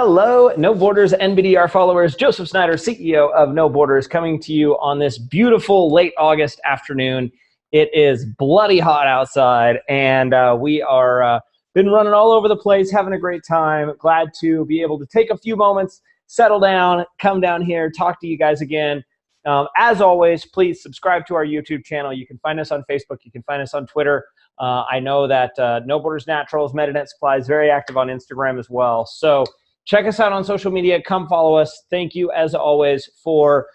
Hello, No Borders NBDR followers. Joseph Snyder, CEO of No Borders, coming to you on this beautiful late August afternoon. It is bloody hot outside, and we are been running all over the place, having a great time. Glad to be able to take a few moments, settle down, come down here, talk to you guys again. As always, please subscribe to our YouTube channel. You can find us on Facebook. You can find us on Twitter. I know that No Borders Naturals, MetaNet Supply is very active on Instagram as well. So check us out on social media. Come follow us. Thank you, as always, for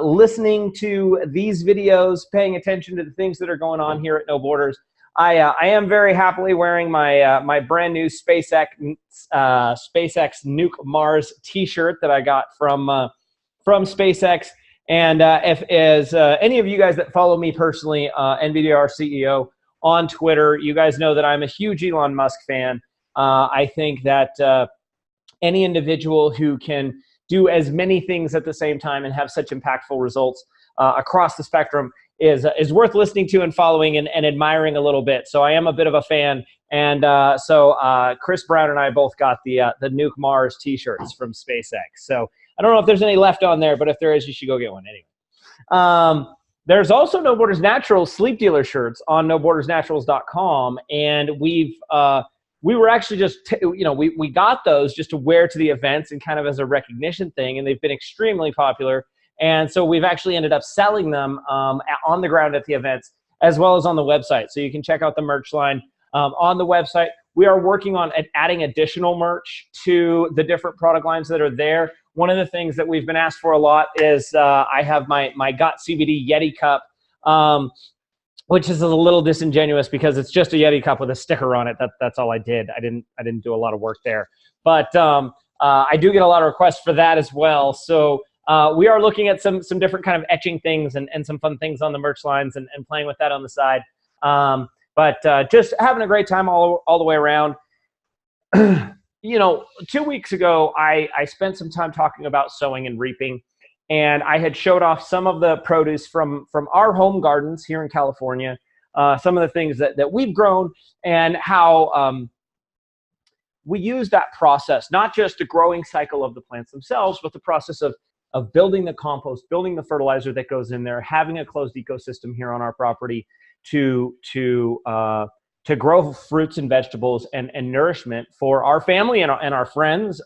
listening to these videos, paying attention to the things that are going on here at No Borders. I am very happily wearing my my brand new SpaceX Nuke Mars T-shirt that I got from SpaceX. And if as any of you guys that follow me personally, NVDR CEO on Twitter, you guys know that I'm a huge Elon Musk fan. I think that any individual who can do as many things at the same time and have such impactful results across the spectrum is worth listening to and following and admiring a little bit. So I am a bit of a fan. And so Chris Brown and I both got the Nuke Mars T-shirts from SpaceX. So I don't know if there's any left on there, but if there is, you should go get one anyway. There's also No Borders Naturals sleep dealer shirts on nobordersnaturals.com, and we were actually just, we got those just to wear to the events and kind of as a recognition thing, and they've been extremely popular. And so we've actually ended up selling them on the ground at the events as well as on the website. So you can check out the merch line on the website. We are working on adding additional merch to the different product lines that are there. One of the things that we've been asked for a lot is I have my Got CBD Yeti cup, which is a little disingenuous because it's just a Yeti cup with a sticker on it. That's all I did. I didn't do a lot of work there. But I do get a lot of requests for that as well. So we are looking at some different kind of etching things and some fun things on the merch lines and playing with that on the side. But just having a great time all the way around. 2 weeks ago, I spent some time talking about sowing and reaping, and I had showed off some of the produce from our home gardens here in California, some of the things that we've grown and how we use that process, not just the growing cycle of the plants themselves, but the process of building the compost, building the fertilizer that goes in there, having a closed ecosystem here on our property to grow fruits and vegetables and nourishment for our family and our friends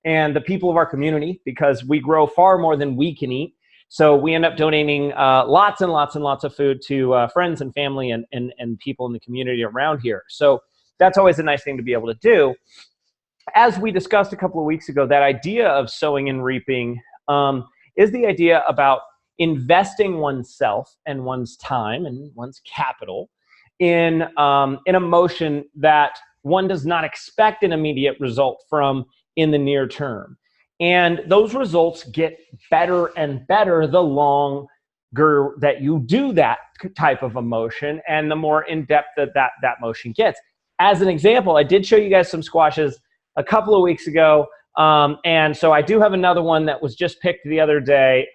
and the people of our community, because we grow far more than we can eat. So we end up donating lots and lots and lots of food to friends and family and people in the community around here. So that's always a nice thing to be able to do. As we discussed a couple of weeks ago, that idea of sowing and reaping is the idea about investing oneself and one's time and one's capital in a motion that one does not expect an immediate result from in the near term. And those results get better and better the longer that you do that type of a motion and the more in-depth that motion gets. As an example, I did show you guys some squashes a couple of weeks ago. And so I do have another one that was just picked the other day,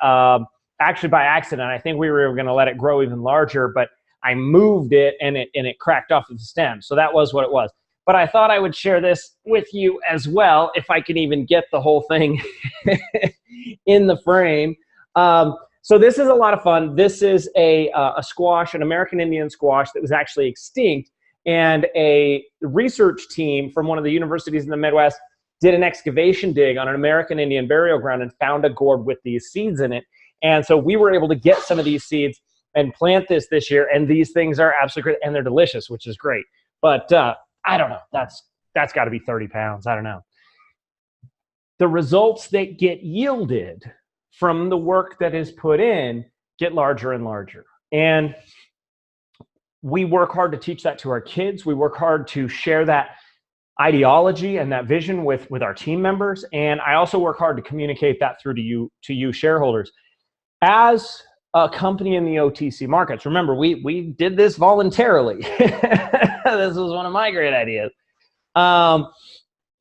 actually by accident. I think we were going to let it grow even larger, but I moved it and it cracked off of the stem. So that was what it was. But I thought I would share this with you as well, if I can even get the whole thing in the frame. So this is a lot of fun. This is a squash, an American Indian squash that was actually extinct. And a research team from one of the universities in the Midwest did an excavation dig on an American Indian burial ground and found a gourd with these seeds in it. And so we were able to get some of these seeds and plant this year. And these things are absolutely great, and they're delicious, which is great. But I don't know, that's got to be 30 pounds. I don't know. The results that get yielded from the work that is put in get larger and larger. And we work hard to teach that to our kids. We work hard to share that ideology and that vision with our team members. And I also work hard to communicate that through to you shareholders. As a company in the OTC markets, remember, we did this voluntarily. This was one of my great ideas.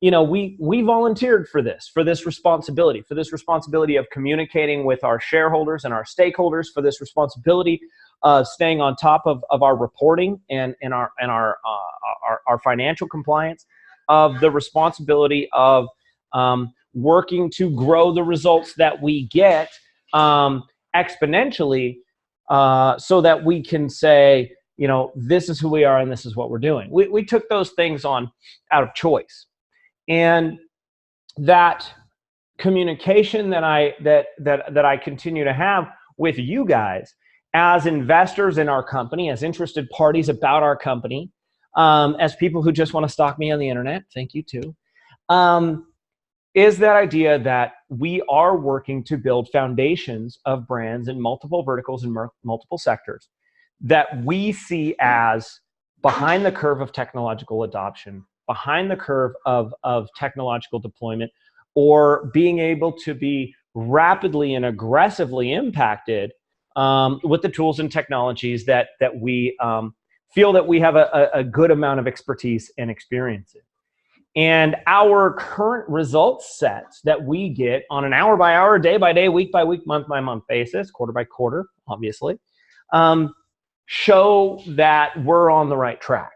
We volunteered for this responsibility of communicating with our shareholders and our stakeholders, for this responsibility of staying on top of our reporting and our financial compliance, of the responsibility of working to grow the results that we get exponentially, so that we can say, this is who we are and this is what we're doing. We took those things on out of choice. And that communication that I continue to have with you guys as investors in our company, as interested parties about our company, as people who just want to stalk me on the internet, thank you too, is that idea that we are working to build foundations of brands in multiple verticals and multiple sectors that we see as behind the curve of technological adoption, behind the curve of technological deployment, or being able to be rapidly and aggressively impacted with the tools and technologies that we feel that we have a good amount of expertise and experience in. And our current results sets that we get on an hour by hour, day by day, week by week, month by month basis, quarter by quarter, obviously, show that we're on the right track.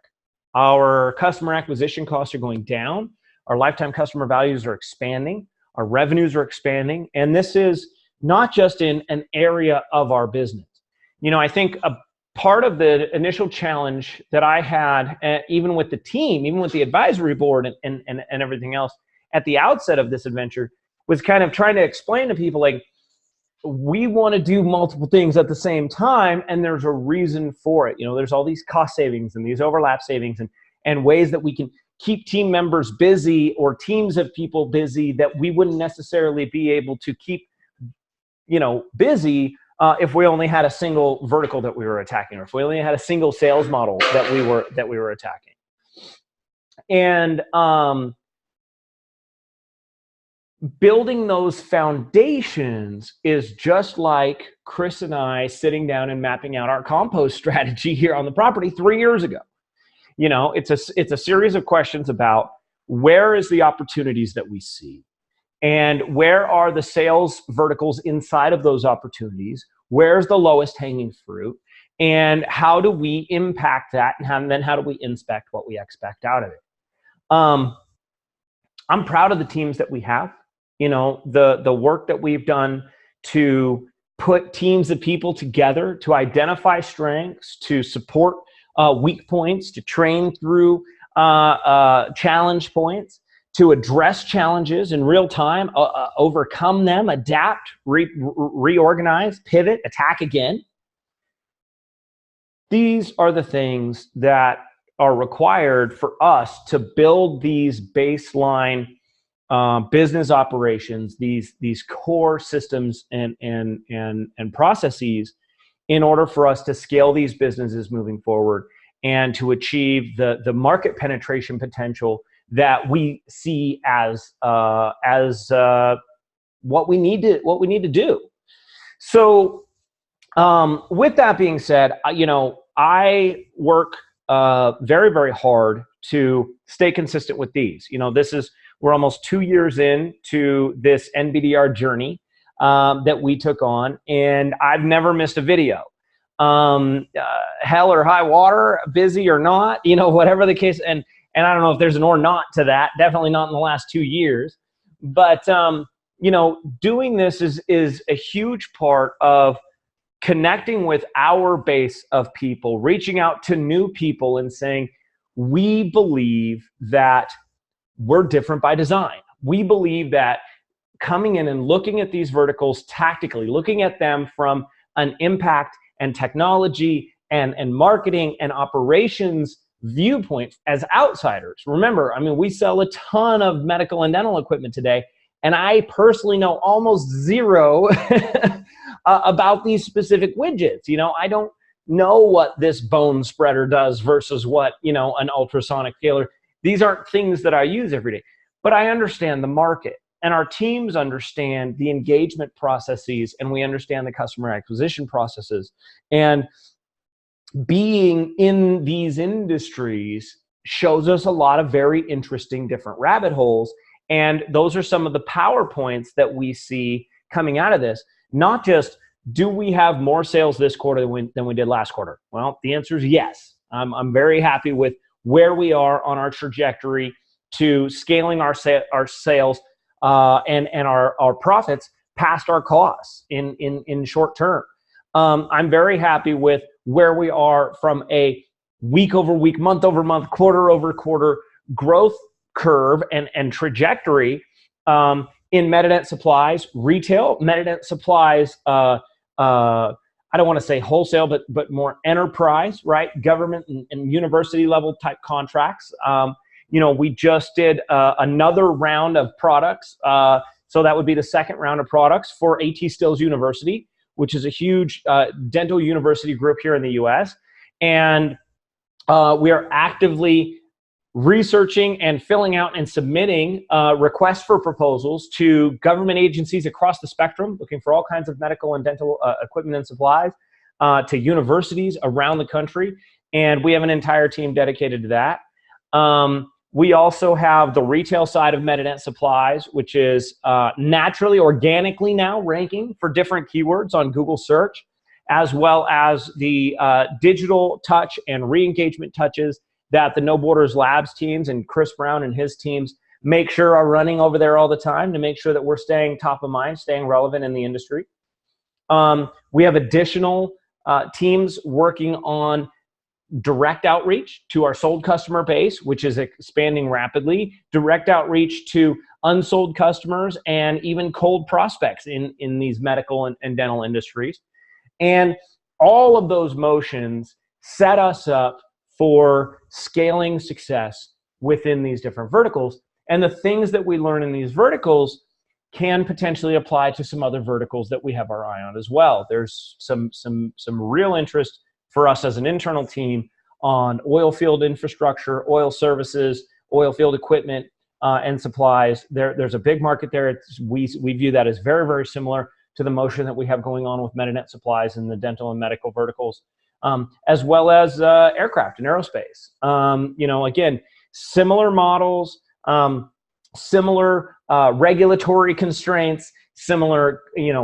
Our customer acquisition costs are going down. Our lifetime customer values are expanding. Our revenues are expanding. And this is not just in an area of our business. I think a part of the initial challenge that I had, even with the team, even with the advisory board and everything else at the outset of this adventure, was kind of trying to explain to people, like, we want to do multiple things at the same time, and there's a reason for it. There's all these cost savings and these overlap savings and ways that we can keep team members busy or teams of people busy that we wouldn't necessarily be able to keep, busy if we only had a single vertical that we were attacking, or if we only had a single sales model that we were attacking. And building those foundations is just like Chris and I sitting down and mapping out our compost strategy here on the property 3 years ago. It's a series of questions about where is the opportunities that we see, and where are the sales verticals inside of those opportunities? Where's the lowest hanging fruit? And how do we impact that? And then how do we inspect what we expect out of it? I'm proud of the teams that we have. The work that we've done to put teams of people together, to identify strengths, to support weak points, to train through challenge points, to address challenges in real time, overcome them, adapt, reorganize, pivot, attack again. These are the things that are required for us to build these baseline business operations, these core systems and processes, in order for us to scale these businesses moving forward and to achieve the market penetration potential that we see as what we need to do. So with that being said, I work very, very hard to stay consistent with these. We're almost 2 years into this NBDR journey that we took on, and I've never missed a video. Hell or high water, busy or not, whatever the case. And I don't know if there's an or not to that. Definitely not in the last 2 years. But doing this is a huge part of connecting with our base of people, reaching out to new people and saying, we believe that we're different by design. We believe that coming in and looking at these verticals tactically, looking at them from an impact and technology and marketing and operations viewpoint as outsiders. Remember, we sell a ton of medical and dental equipment today, and I personally know almost zero about these specific widgets. I don't know what this bone spreader does versus what, an ultrasonic scaler. These aren't things that I use every day, but I understand the market, and our teams understand the engagement processes, and we understand the customer acquisition processes. And being in these industries shows us a lot of very interesting different rabbit holes. And those are some of the PowerPoints that we see coming out of this. Not just, do we have more sales this quarter than we did last quarter? Well, the answer is yes. I'm very happy with where we are on our trajectory to scaling our sales and our profits past our costs in short term. I'm very happy with where we are from a week over week, month over month, quarter over quarter growth curve and trajectory in Medident Supplies retail. Medident Supplies, I don't want to say wholesale, but more enterprise, right? Government and university level type contracts. We just did another round of products. So that would be the second round of products for A.T. Stills University, which is a huge dental university group here in the US. And we are actively researching and filling out and submitting requests for proposals to government agencies across the spectrum, looking for all kinds of medical and dental equipment and supplies, to universities around the country. And we have an entire team dedicated to that. We also have the retail side of Medident Supplies, which is naturally, organically now ranking for different keywords on Google search, as well as the digital touch and re-engagement touches that the No Borders Labs teams and Chris Brown and his teams make sure are running over there all the time to make sure that we're staying top of mind, staying relevant in the industry. We have additional teams working on direct outreach to our sold customer base, which is expanding rapidly, direct outreach to unsold customers, and even cold prospects in these medical and dental industries. And all of those motions set us up for scaling success within these different verticals. And the things that we learn in these verticals can potentially apply to some other verticals that we have our eye on as well. There's some real interest for us as an internal team on oil field infrastructure, oil services, oil field equipment, and supplies. There's a big market there. We view that as very, very similar to the motion that we have going on with Medident Supplies in the dental and medical verticals, as well as aircraft and aerospace. Again, similar models, similar regulatory constraints, similar,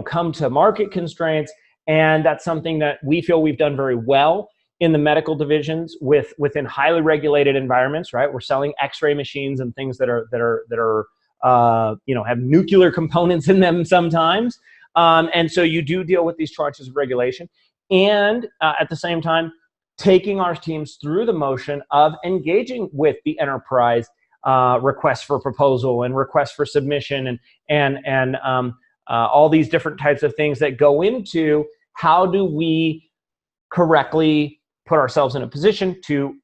come to market constraints. And that's something that we feel we've done very well in the medical divisions within highly regulated environments, right? We're selling X-ray machines and things that are have nuclear components in them sometimes. And so you do deal with these tranches of regulation. And at the same time, taking our teams through the motion of engaging with the enterprise requests for proposal and requests for submission and all these different types of things that go into how do we correctly put ourselves in a position to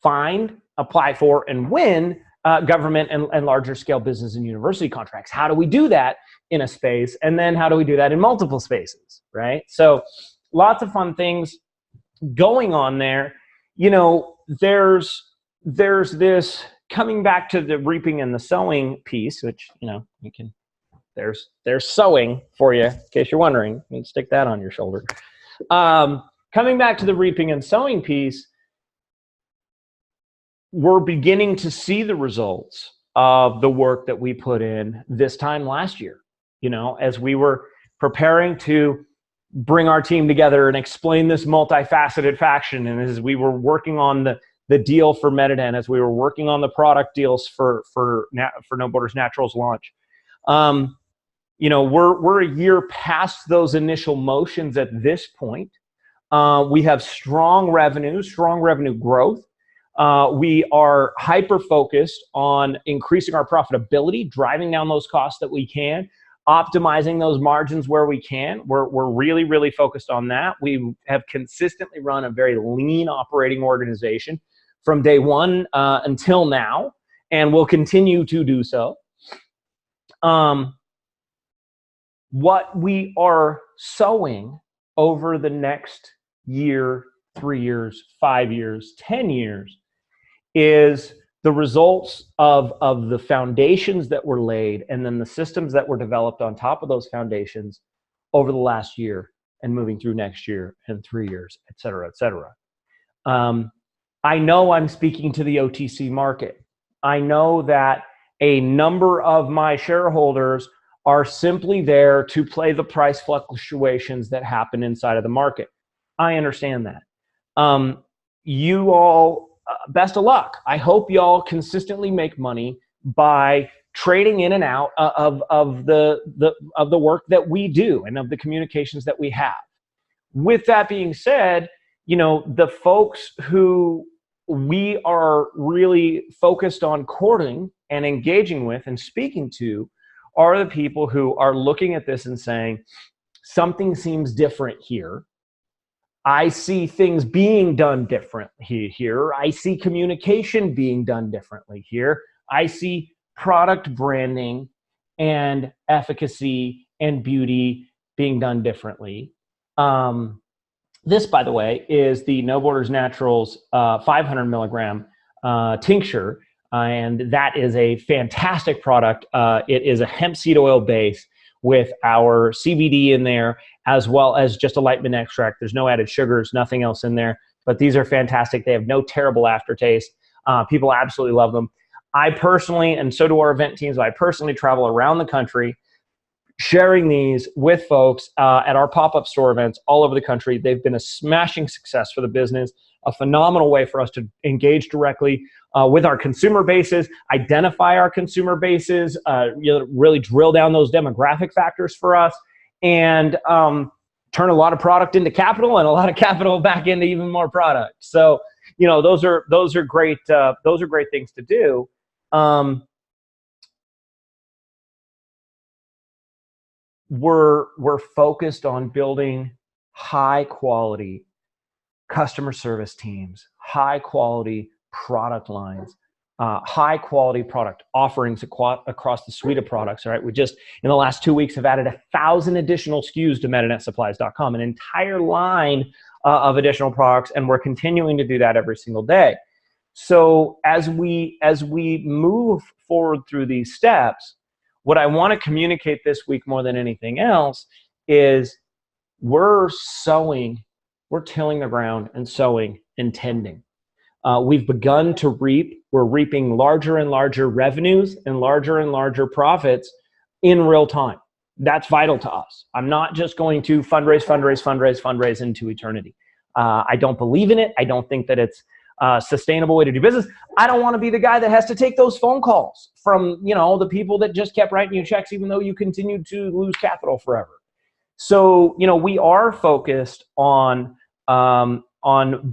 find, apply for, and win government and larger scale business and university contracts. How do we do that in a space? And then how do we do that in multiple spaces, right? So lots of fun things going on there. There's this coming back to the reaping and the sowing piece, which, you can, there's sowing for you, in case you're wondering. You can stick that on your shoulder. Coming back to the reaping and sowing piece, we're beginning to see the results of the work that we put in this time last year, as we were preparing to bring our team together and explain this multifaceted faction. And as we were working on the deal for Medident, as we were working on the product deals for No Borders Naturals launch, we're a year past those initial motions at this point. We have strong revenue growth. We are hyper-focused on increasing our profitability, driving down those costs that we can, optimizing those margins where we can. We're really, really focused on that. We have consistently run a very lean operating organization from day one until now, and we'll continue to do so. What we are sowing over the next year, 3 years, 5 years, 10 years is the results of the foundations that were laid and then the systems that were developed on top of those foundations over the last year and moving through next year and 3 years, et cetera, et cetera. I know I'm speaking to the OTC market. I know that a number of my shareholders are simply there to play the price fluctuations that happen inside of the market. I understand that. You all, best of luck. I hope y'all consistently make money by trading in and out of the work that we do and of the communications that we have. With that being said, the folks who we are really focused on courting and engaging with and speaking to are the people who are looking at this and saying, something seems different here. I see things being done differently here. I see communication being done differently here. I see product branding and efficacy and beauty being done differently. This, by the way, is the No Borders Naturals 500 milligram tincture, and that is a fantastic product. It is a hemp seed oil base with our CBD in there, as well as just a light mint extract. There's no added sugars, nothing else in there, but these are fantastic. They have no terrible aftertaste. People absolutely love them. I personally, and so do our event teams, I personally travel around the country sharing these with folks at our pop-up store events all over the country. They've been a smashing success for the business, a phenomenal way for us to engage directly with our consumer bases, identify our consumer bases, really drill down those demographic factors for us, and turn a lot of product into capital and a lot of capital back into even more product. So, those are great. Those are great things to do. We're focused on building high quality customer service teams, high quality product lines, high quality product offerings across the suite of products. All right, we just in the last 2 weeks have added 1,000 additional SKUs to MetaNetSupplies.com, an entire line of additional products, and we're continuing to do that every single day. So as we move forward through these steps, what I want to communicate this week more than anything else is we're tilling the ground and sowing and tending. We've begun to reap. We're reaping larger and larger revenues and larger profits in real time. That's vital to us. I'm not just going to fundraise into eternity. I don't believe in it. I don't think that it's a sustainable way to do business. I don't want to be the guy that has to take those phone calls from, the people that just kept writing you checks even though you continued to lose capital forever. So, we are focused on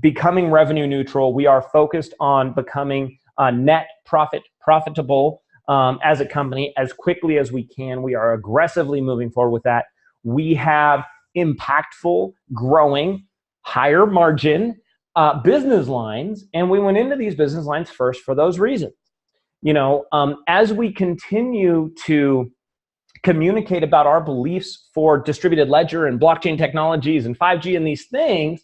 becoming revenue neutral. We are focused on becoming net profitable as a company as quickly as we can. We are aggressively moving forward with that. We have impactful, growing, higher margin business lines, and we went into these business lines first for those reasons. As we continue to communicate about our beliefs for distributed ledger and blockchain technologies and 5G and these things,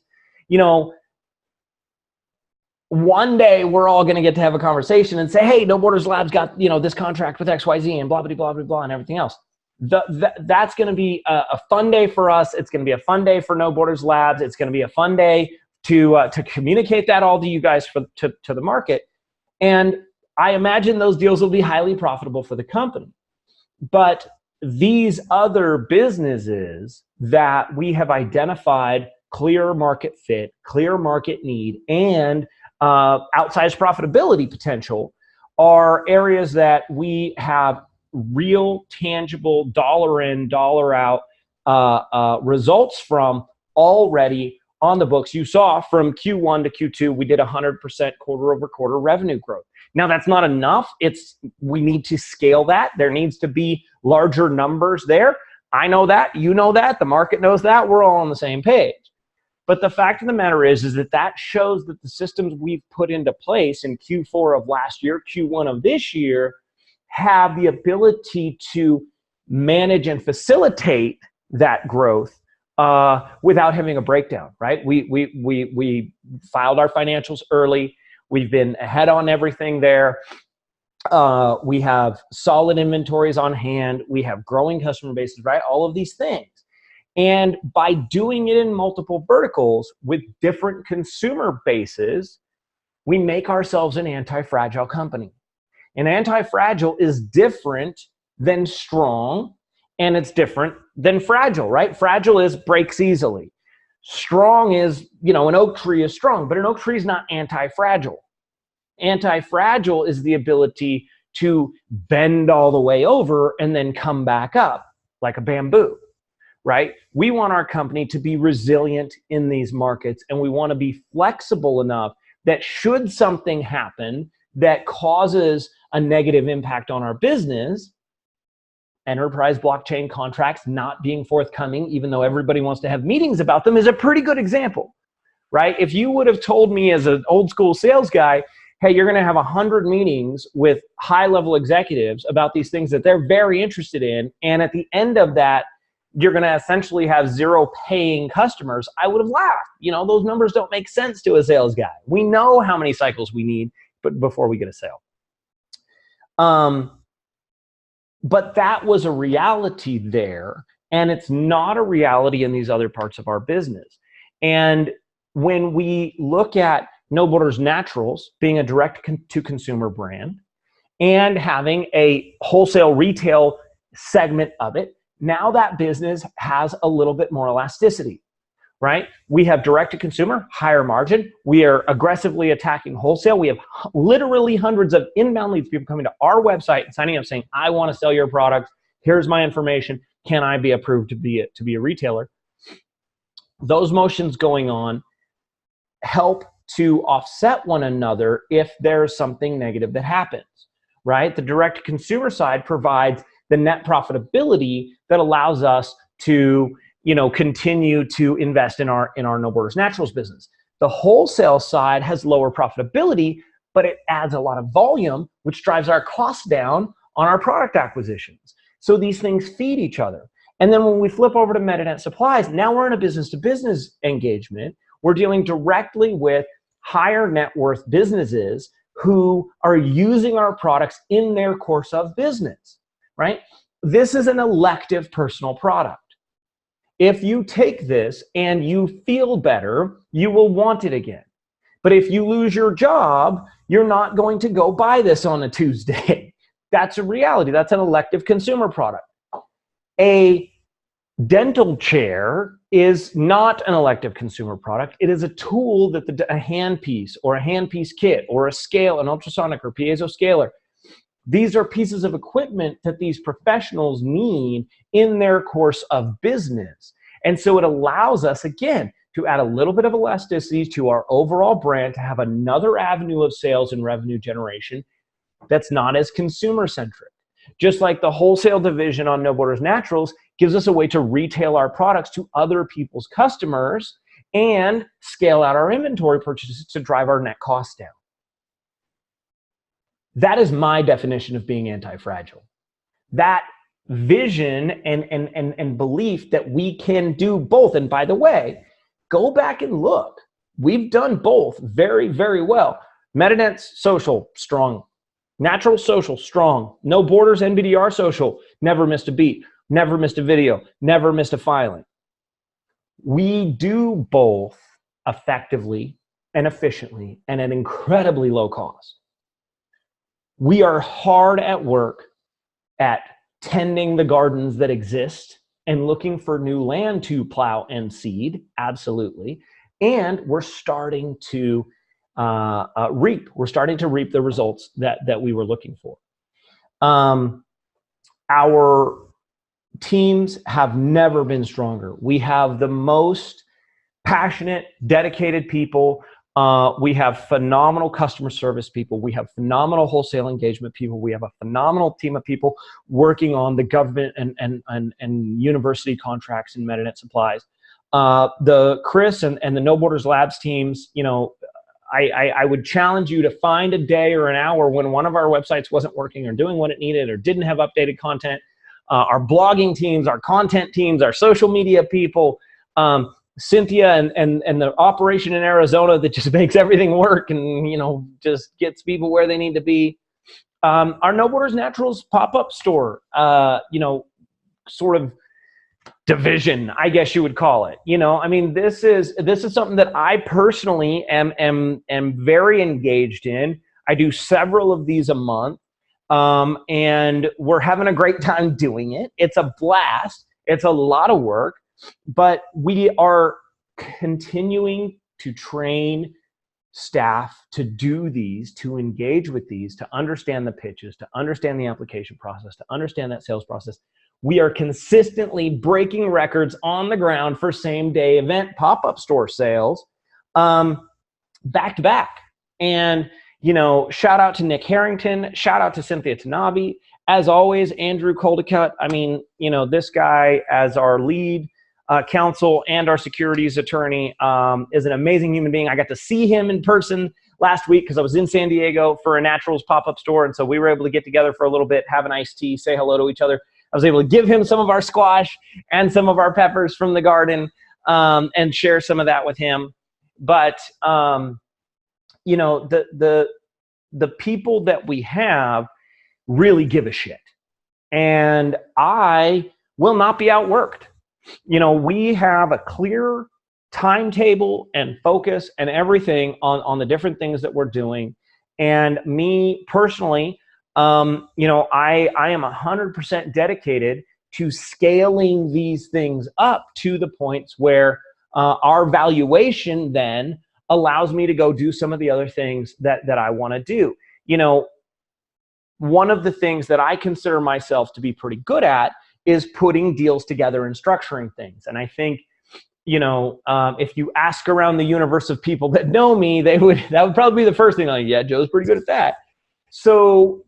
one day we're all going to get to have a conversation and say, hey, No Borders Labs got, this contract with XYZ and blah, blah, blah, blah, blah, and everything else. That's going to be a fun day for us. It's going to be a fun day for No Borders Labs. It's going to be a fun day to communicate that all to you guys to the market. And I imagine those deals will be highly profitable for the company. But these other businesses that we have identified clear market fit, clear market need, and outsized profitability potential are areas that we have real, tangible, dollar in, dollar out results from already on the books. You saw from Q1 to Q2, we did 100% quarter-over-quarter revenue growth. Now, that's not enough. We need to scale that. There needs to be larger numbers there. I know that. You know that. The market knows that. We're all on the same page. But the fact of the matter is that shows that the systems we've put into place in Q4 of last year, Q1 of this year, have the ability to manage and facilitate that growth without having a breakdown, right? We filed our financials early. We've been ahead on everything there. We have solid inventories on hand. We have growing customer bases, right? All of these things. And by doing it in multiple verticals with different consumer bases, we make ourselves an anti-fragile company. And anti-fragile is different than strong, and it's different than fragile, right? Fragile is breaks easily. Strong is, an oak tree is strong, but an oak tree is not anti-fragile. Anti-fragile is the ability to bend all the way over and then come back up like a bamboo, right? We want our company to be resilient in these markets, and we want to be flexible enough that should something happen that causes a negative impact on our business, enterprise blockchain contracts not being forthcoming, even though everybody wants to have meetings about them, is a pretty good example, right? If you would have told me as an old school sales guy, hey, you're going to have 100 meetings with high-level executives about these things that they're very interested in, and at the end of that, you're going to essentially have 0 paying customers, I would have laughed. Those numbers don't make sense to a sales guy. We know how many cycles we need before we get a sale. But that was a reality there, and it's not a reality in these other parts of our business. And when we look at No Borders Naturals being a direct-to-consumer brand and having a wholesale retail segment of it, now that business has a little bit more elasticity, right? We have direct-to-consumer, higher margin. We are aggressively attacking wholesale. We have literally hundreds of inbound leads, people coming to our website and signing up saying, I want to sell your product. Here's my information. Can I be approved to be a retailer? Those motions going on help to offset one another if there's something negative that happens, right? The direct-to-consumer side provides the net profitability that allows us to continue to invest in our No Borders Naturals business. The wholesale side has lower profitability, but it adds a lot of volume, which drives our costs down on our product acquisitions. So these things feed each other. And then when we flip over to MetaNet Supplies, now we're in a business-to-business engagement. We're dealing directly with higher net worth businesses who are using our products in their course of business, right? This is an elective personal product. If you take this and you feel better, you will want it again. But if you lose your job, you're not going to go buy this on a Tuesday. That's a reality. That's an elective consumer product. A dental chair is not an elective consumer product. It is a tool that a handpiece or a handpiece kit or a scale, an ultrasonic or piezo scaler, these are pieces of equipment that these professionals need in their course of business. And so it allows us, again, to add a little bit of elasticity to our overall brand, to have another avenue of sales and revenue generation that's not as consumer-centric. Just like the wholesale division on No Borders Naturals gives us a way to retail our products to other people's customers and scale out our inventory purchases to drive our net costs down. That is my definition of being anti-fragile. That vision and belief that we can do both. And by the way, go back and look. We've done both very, very well. MetaNet's social, strong. Natural social, strong. No Borders NBDR social, never missed a beat, never missed a video, never missed a filing. We do both effectively and efficiently and at incredibly low cost. We are hard at work at tending the gardens that exist and looking for new land to plow and seed, absolutely. And we're starting to reap. We're starting to reap the results that we were looking for. Our teams have never been stronger. We have the most passionate, dedicated people. We have phenomenal customer service people. We have phenomenal wholesale engagement people. We have a phenomenal team of people working on the government and university contracts and MetaNet Supplies. The Chris and the No Borders Labs teams, I would challenge you to find a day or an hour when one of our websites wasn't working or doing what it needed or didn't have updated content. Our blogging teams, our content teams, our social media people, Cynthia and the operation in Arizona that just makes everything work and, just gets people where they need to be. Our No Borders Naturals pop-up store, sort of division, I guess you would call it. This is something that I personally am very engaged in. I do several of these a month, and we're having a great time doing it. It's a blast. It's a lot of work, but we are continuing to train staff to do these, to engage with these, to understand the pitches, to understand the application process, to understand that sales process. We are consistently breaking records on the ground for same-day event pop-up store sales, back to back. And, shout out to Nick Harrington, shout out to Cynthia Tanabe. As always, Andrew Coldicut, this guy as our lead counsel and our securities attorney is an amazing human being. I got to see him in person last week because I was in San Diego for a Naturals pop-up store. And so we were able to get together for a little bit, have an iced tea, say hello to each other. I was able to give him some of our squash and some of our peppers from the garden and share some of that with him. But, the people that we have really give a shit. And I will not be outworked. We have a clear timetable and focus and everything on the different things that we're doing. And me personally, I am 100% dedicated to scaling these things up to the points where our valuation then allows me to go do some of the other things that I want to do. One of the things that I consider myself to be pretty good at is putting deals together and structuring things. And I think, if you ask around the universe of people that know me, that would probably be the first thing. Like, yeah, Joe's pretty good at that. So,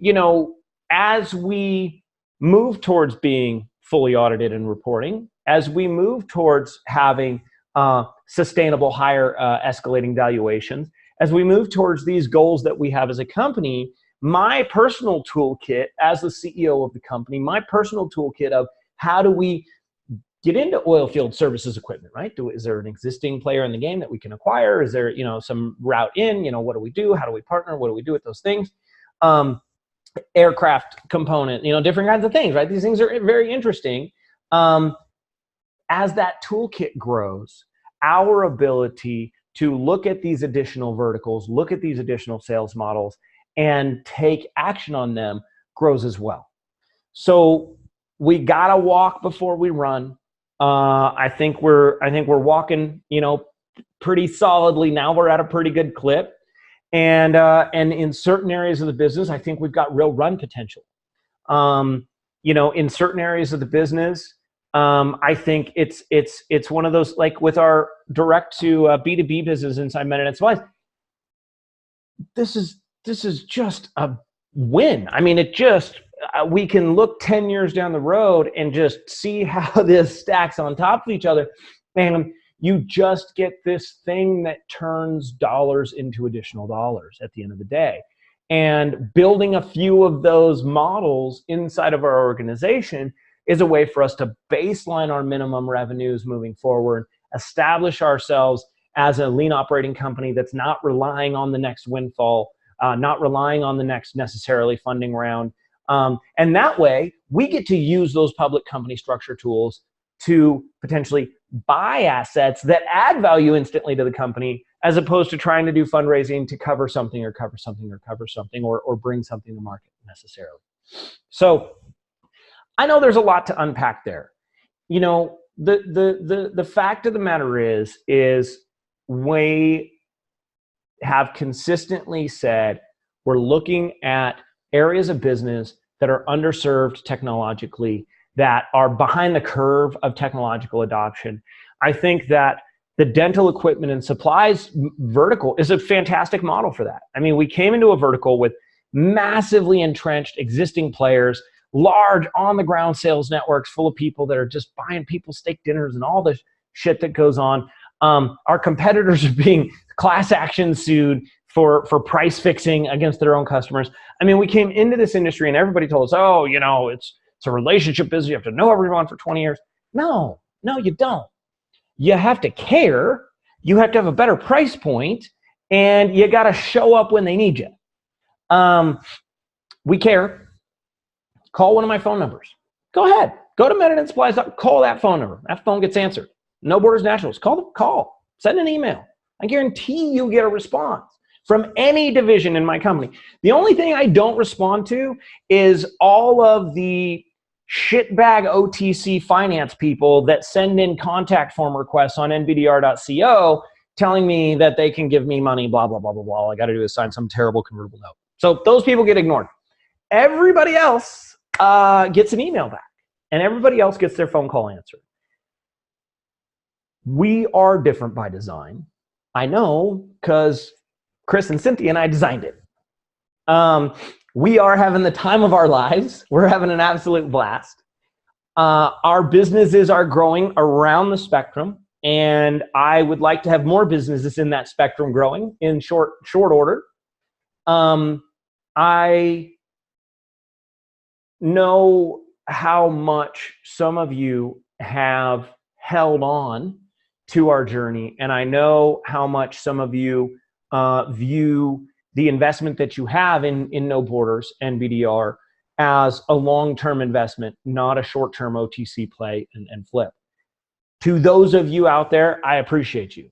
as we move towards being fully audited and reporting, as we move towards having sustainable, higher escalating valuations, as we move towards these goals that we have as a company, my personal toolkit as the CEO of the company, my personal toolkit of how do we get into oil field services equipment, right? Is there an existing player in the game that we can acquire? Is there, some route in? What do we do? How do we partner? What do we do with those things? Aircraft component, different kinds of things, right? These things are very interesting. As that toolkit grows, our ability to look at these additional verticals, look at these additional sales models, and take action on them grows as well. So we gotta walk before we run. I think we're walking, pretty solidly now. We're at a pretty good clip, and in certain areas of the business, I think we've got real run potential. In certain areas of the business, I think it's one of those, like with our direct to B2B business inside Med and Supplies. This is just a win. I mean, we can look 10 years down the road and just see how this stacks on top of each other. And you just get this thing that turns dollars into additional dollars at the end of the day. And building a few of those models inside of our organization is a way for us to baseline our minimum revenues moving forward, establish ourselves as a lean operating company that's not relying on the next windfall, not relying on the next necessarily funding round. And that way, we get to use those public company structure tools to potentially buy assets that add value instantly to the company, as opposed to trying to do fundraising to cover something or bring something to market necessarily. So I know there's a lot to unpack there. The fact of the matter is we have consistently said we're looking at areas of business that are underserved technologically, that are behind the curve of technological adoption. I think that the dental equipment and supplies vertical is a fantastic model for that. I mean, we came into a vertical with massively entrenched existing players, large on-the-ground sales networks full of people that are just buying people steak dinners and all the shit that goes on. Our competitors are being class action sued for price fixing against their own customers. I mean, we came into this industry and everybody told us, oh, it's a relationship business. You have to know everyone for 20 years. No, you don't. You have to care. You have to have a better price point, and you got to show up when they need you. We care. Call one of my phone numbers. Go ahead. Go to Med and Supplies. Call that phone number. That phone gets answered. No Borders Naturals. Call. Send an email. I guarantee you'll get a response from any division in my company. The only thing I don't respond to is all of the shitbag OTC finance people that send in contact form requests on nbdr.co telling me that they can give me money, blah, blah, blah, blah, blah. All I got to do is sign some terrible convertible note. So those people get ignored. Everybody else gets an email back, and everybody else gets their phone call answered. We are different by design. I know, because Chris and Cynthia and I designed it. We are having the time of our lives. We're having an absolute blast. Our businesses are growing around the spectrum, and I would like to have more businesses in that spectrum growing in short order. I know how much some of you have held on to our journey, and I know how much some of you view the investment that you have in No Borders and BDR as a long-term investment, not a short-term OTC play and flip. To those of you out there, I appreciate you,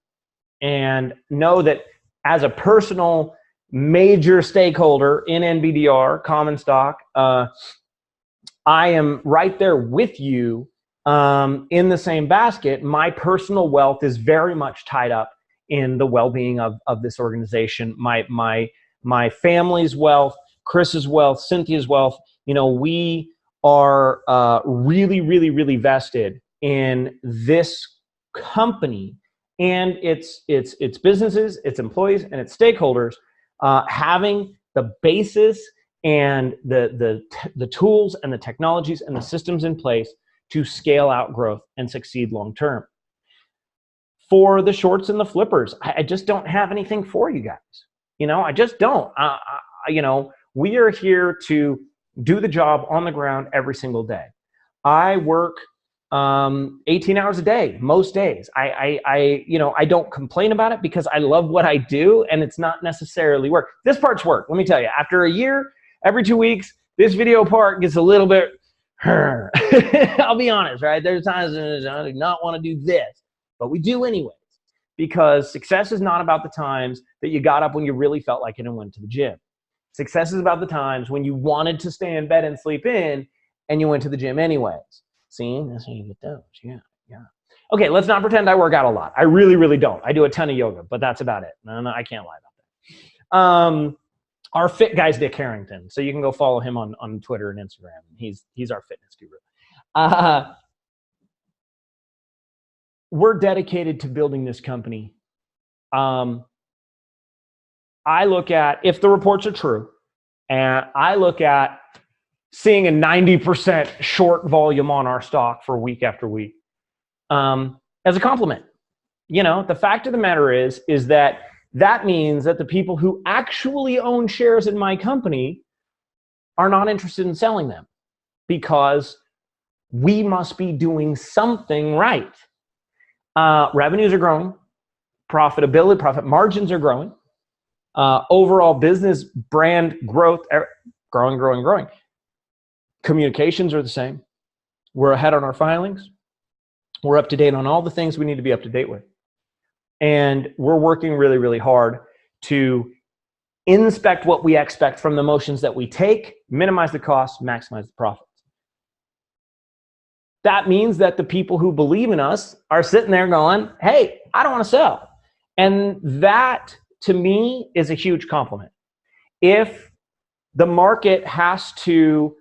and know that as a personal major stakeholder in NBDR common stock, I am right there with you in the same basket. My personal wealth is very much tied up in the well-being of this organization. My family's wealth, Chris's wealth, Cynthia's wealth. You know, we are really vested in this company and its businesses, its employees, and its stakeholders having the basis and the tools and the technologies and the systems in place to scale out growth and succeed long term. For the shorts and the flippers, I just don't have anything for you guys. You know, I just don't. You know, we are here to do the job on the ground every single day. I work 18 hours a day most days. You know, I don't complain about it because I love what I do, and it's not necessarily work. This part's work. Let me tell you, after a year, every 2 weeks, this video part gets a little bit, I'll be honest, right? There's times I do not want to do this, but we do anyways, because success is not about the times that you got up when you really felt like it and went to the gym. Success is about the times when you wanted to stay in bed and sleep in and you went to the gym anyways. See, that's how you get those. Yeah. Okay, let's not pretend I work out a lot. I really don't. I do a ton of yoga, but that's about it. No, I can't lie about that. Our fit guy's Dick Harrington, so you can go follow him on Twitter and Instagram. He's our fitness guru. We're dedicated to building this company. I look at, if the reports are true, and I look at seeing a 90% short volume on our stock for week after week as a compliment. You know, the fact of the matter is that means that the people who actually own shares in my company are not interested in selling them, because we must be doing something right. Revenues are growing, profit margins are growing, overall business brand growth, growing. Communications are the same. We're ahead on our filings. We're up to date on all the things we need to be up to date with. And we're working really hard to inspect what we expect from the motions that we take, minimize the costs, maximize the profits. That means that the people who believe in us are sitting there going, hey, I don't want to sell. And that, to me, is a huge compliment. If the market has to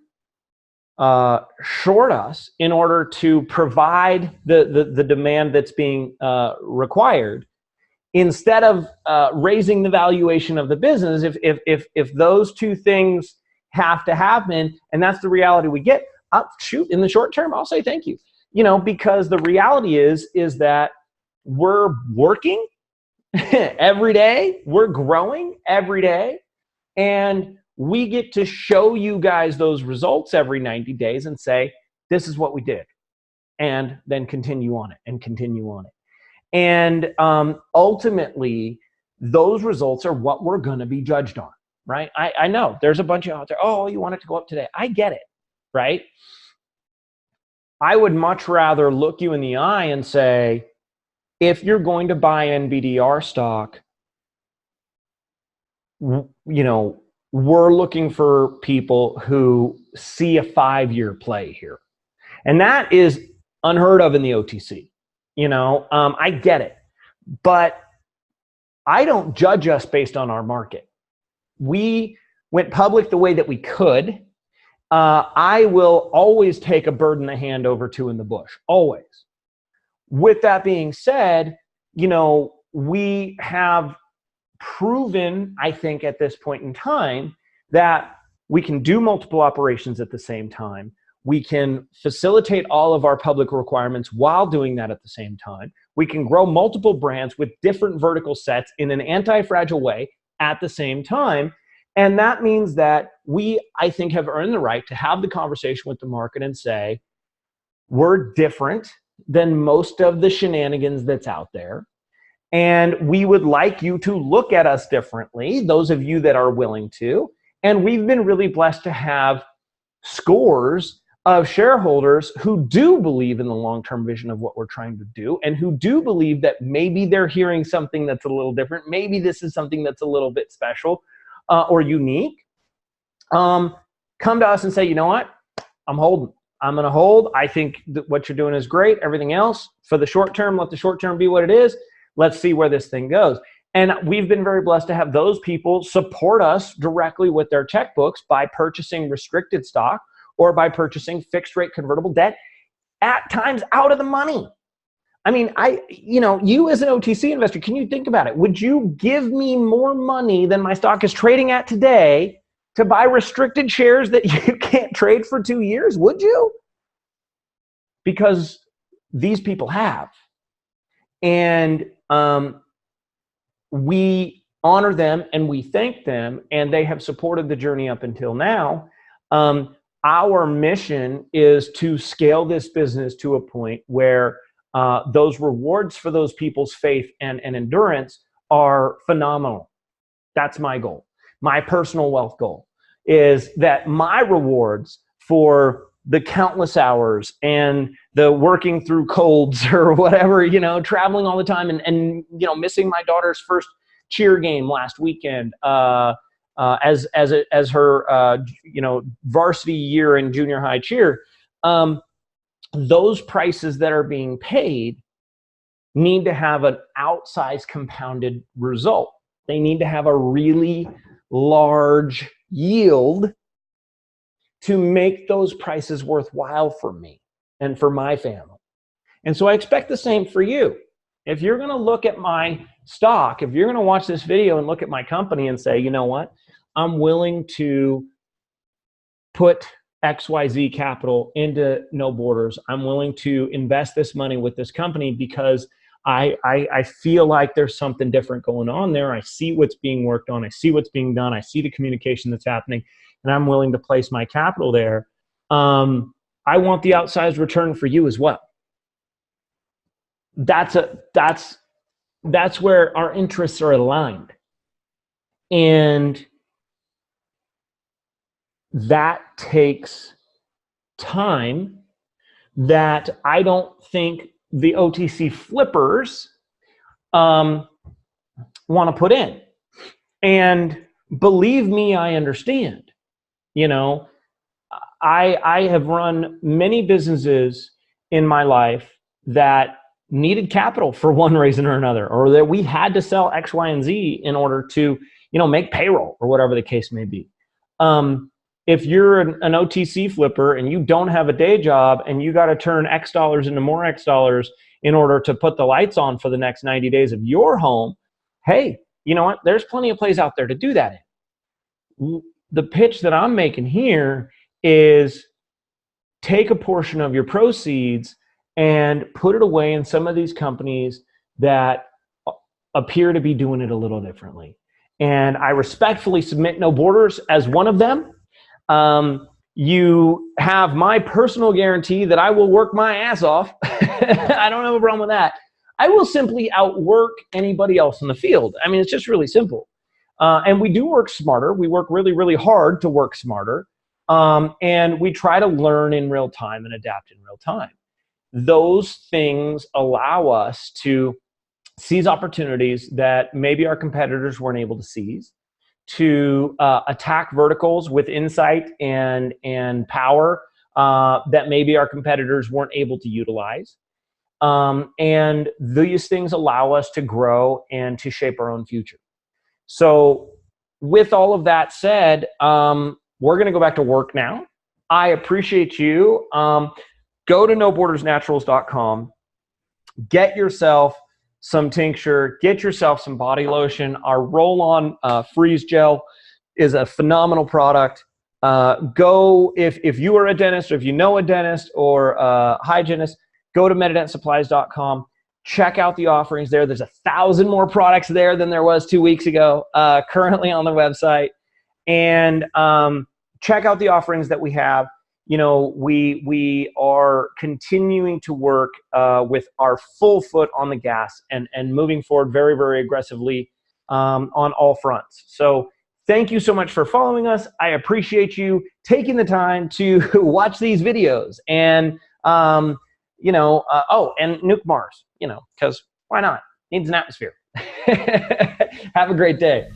short us in order to provide the demand that's being required, instead of raising the valuation of the business, if those two things have to happen, and that's the reality we get, in the short term, I'll say thank you. You know, because the reality is that we're working every day, we're growing every day, and we get to show you guys those results every 90 days and say, this is what we did, and then continue on it and continue on it. And ultimately, those results are what we're going to be judged on, right? I know there's a bunch of out there, oh, you want it to go up today. I get it, right? I would much rather look you in the eye and say, if you're going to buy NBDR stock, you know, we're looking for people who see a 5-year play here. And that is unheard of in the OTC. You know, I get it. But I don't judge us based on our market. We went public the way that we could. I will always take a bird in the hand over two in the bush, always. With that being said, we have proven, I think, at this point in time that we can do multiple operations at the same time. We can facilitate all of our public requirements while doing that at the same time. We can grow multiple brands with different vertical sets in an anti-fragile way at the same time. And that means that we, I think, have earned the right to have the conversation with the market and say, we're different than most of the shenanigans that's out there. And we would like you to look at us differently, those of you that are willing to. And we've been really blessed to have scores of shareholders who do believe in the long-term vision of what we're trying to do, and who do believe that maybe they're hearing something that's a little different. Maybe this is something that's a little bit special or unique. Come to us and say, you know what? I'm holding. I'm going to hold. I think that what you're doing is great. Everything else, for the short term, let the short term be what it is. Let's see where this thing goes. And we've been very blessed to have those people support us directly with their checkbooks by purchasing restricted stock or by purchasing fixed rate convertible debt, at times out of the money. I mean, you as an OTC investor, can you think about it? Would you give me more money than my stock is trading at today to buy restricted shares that you can't trade for 2 years? Would you? Because these people have. And we honor them and we thank them, and they have supported the journey up until now. Our mission is to scale this business to a point where those rewards for those people's faith and endurance are phenomenal. That's my goal. My personal wealth goal is that my rewards for the countless hours and the working through colds or whatever, traveling all the time and missing my daughter's first cheer game last weekend as her varsity year in junior high cheer. Those prices that are being paid need to have an outsized compounded result. They need to have a really large yield to make those prices worthwhile for me and for my family. And so I expect the same for you. If you're going to look at my stock, if you're going to watch this video and look at my company and say, you know what, I'm willing to put XYZ capital into No Borders. I'm willing to invest this money with this company because I feel like there's something different going on there. I see what's being worked on. I see what's being done. I see the communication that's happening, and I'm willing to place my capital there. I want the outsized return for you as well. That's where our interests are aligned. And that takes time that I don't think the OTC flippers want to put in. And believe me, I understand. I have run many businesses in my life that needed capital for one reason or another, or that we had to sell X, Y, and Z in order to, make payroll or whatever the case may be. If you're an OTC flipper and you don't have a day job and you got to turn X dollars into more X dollars in order to put the lights on for the next 90 days of your home, hey, you know what? There's plenty of plays out there to do that in. The pitch that I'm making here is take a portion of your proceeds and put it away in some of these companies that appear to be doing it a little differently. And I respectfully submit No Borders as one of them. You have my personal guarantee that I will work my ass off. I don't have a problem with that. I will simply outwork anybody else in the field. I mean, it's just really simple. And we do work smarter. We work really, really hard to work smarter. And we try to learn in real time and adapt in real time. Those things allow us to seize opportunities that maybe our competitors weren't able to seize, to attack verticals with insight and power that maybe our competitors weren't able to utilize. And these things allow us to grow and to shape our own future. So with all of that said, we're going to go back to work now. I appreciate you. Go to nobordersnaturals.com. Get yourself some tincture. Get yourself some body lotion. Our roll-on freeze gel is a phenomenal product. Go, if you are a dentist or if you know a dentist or a hygienist, go to MedidentsSupplies.com. Check out the offerings there. There's 1,000 more products there than there was 2 weeks ago, currently on the website. And check out the offerings that we have. You know, we are continuing to work with our full foot on the gas and moving forward very, very aggressively on all fronts. So thank you so much for following us. I appreciate you taking the time to watch these videos. And, you know, oh, and nuke Mars, you know, because why not? Needs an atmosphere. Have a great day.